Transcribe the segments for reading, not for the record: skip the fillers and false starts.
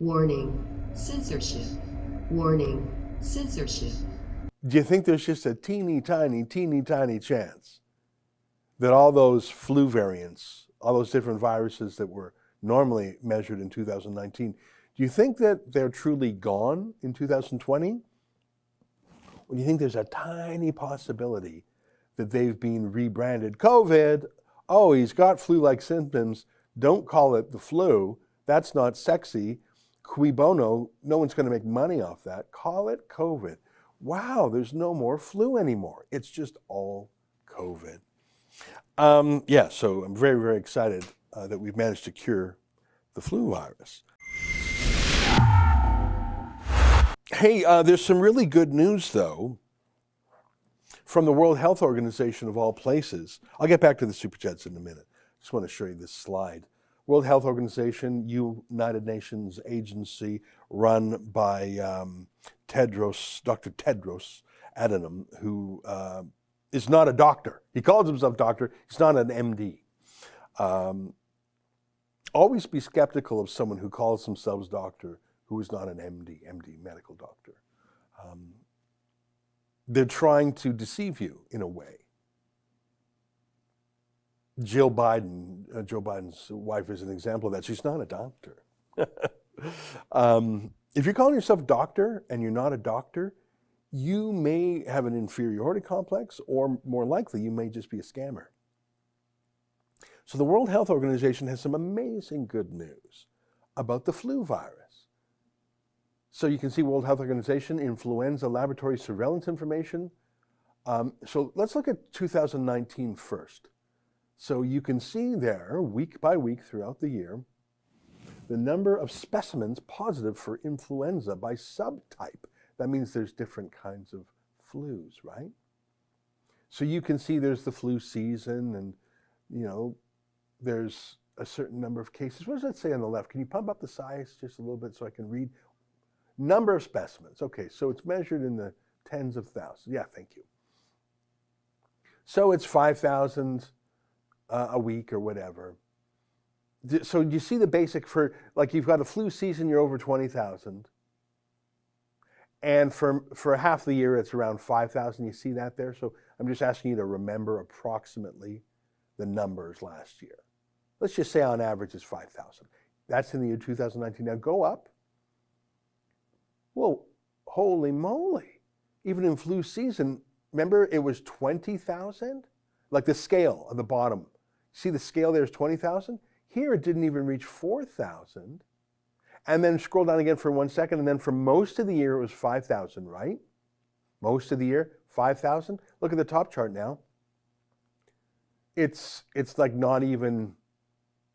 Warning, censorship. Warning, censorship. Do you think there's just a teeny tiny chance that all those flu variants, all those different viruses that were normally measured in 2019, do you think that they're truly gone in 2020? Or do you think there's a tiny possibility that they've been rebranded? COVID, oh, he's got flu-like symptoms. Don't call it the flu. That's not sexy. Cui bono, no one's going to make money off that. Call it COVID. Wow, there's no more flu anymore. It's just all COVID. So I'm very, very excited that we've managed to cure the flu virus. Hey, there's some really good news, though, from the World Health Organization of all places. I'll get back to the Super Chats in a minute. Just want to show you this slide. World Health Organization, United Nations agency run by Dr. Tedros Adhanom, who is not a doctor. He calls himself doctor. He's not an MD. Always be skeptical of someone who calls themselves doctor who is not an MD, medical doctor. They're trying to deceive you in a way. Joe Biden's wife is an example of that. She's not a doctor. If you're calling yourself doctor and you're not a doctor, you may have an inferiority complex, or more likely, you may just be a scammer. So the World Health Organization has some amazing good news about the flu virus. So you can see World Health Organization, influenza laboratory surveillance information. So let's look at 2019 first. So you can see there, week by week throughout the year, the number of specimens positive for influenza by subtype. That means there's different kinds of flus, right? So you can see there's the flu season, and there's a certain number of cases. What does that say on the left? Can you pump up the size just a little bit so I can read? Number of specimens. Okay, so it's measured in the tens of thousands. Yeah, thank you. So it's 5,000 a week or whatever. So you see the basic for, like, you've got a flu season, you're over 20,000. And for half the year, it's around 5,000. You see that there? So I'm just asking you to remember approximately the numbers last year. Let's just say on average it's 5,000. That's in the year 2019. Now go up. Well, holy moly. Even in flu season, remember it was 20,000? Like the scale on the bottom. See the scale there is 20,000? Here it didn't even reach 4,000. And then scroll down again for 1 second, and then for most of the year it was 5,000, right? Most of the year, 5,000. Look at the top chart now. It's like not even,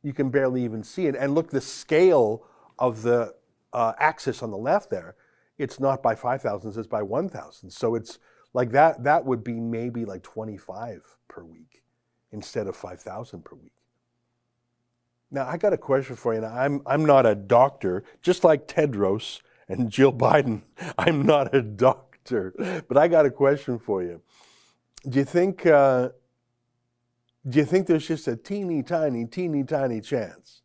you can barely even see it. And look, the scale of the axis on the left there, it's not by 5,000, it's by 1,000. So it's like that would be maybe like 25 per week instead of 5,000 per week. Now, I got a question for you. Now, I'm not a doctor, just like Tedros and Jill Biden. I'm not a doctor, but I got a question for you. Do you think there's just a teeny tiny chance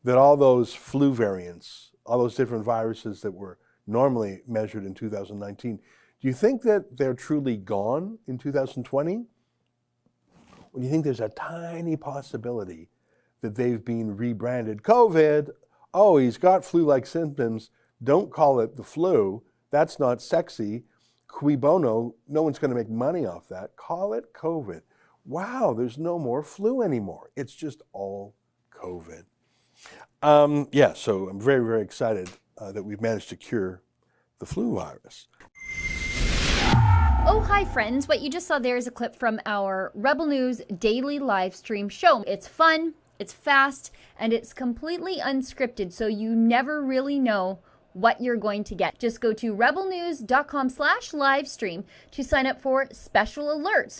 that all those flu variants, all those different viruses that were normally measured in 2019, do you think that they're truly gone in 2020? Or do you think there's a tiny possibility that they've been rebranded? COVID, oh, he's got flu-like symptoms. Don't call it the flu. That's not sexy. Cui bono, no one's going to make money off that. Call it COVID. Wow, there's no more flu anymore. It's just all COVID. So I'm very, very excited that we've managed to cure the flu virus. Oh, hi friends. What you just saw there is a clip from our Rebel News daily live stream show. It's fun, it's fast, and it's completely unscripted, so you never really know what you're going to get. Just go to rebelnews.com/livestream to sign up for special alerts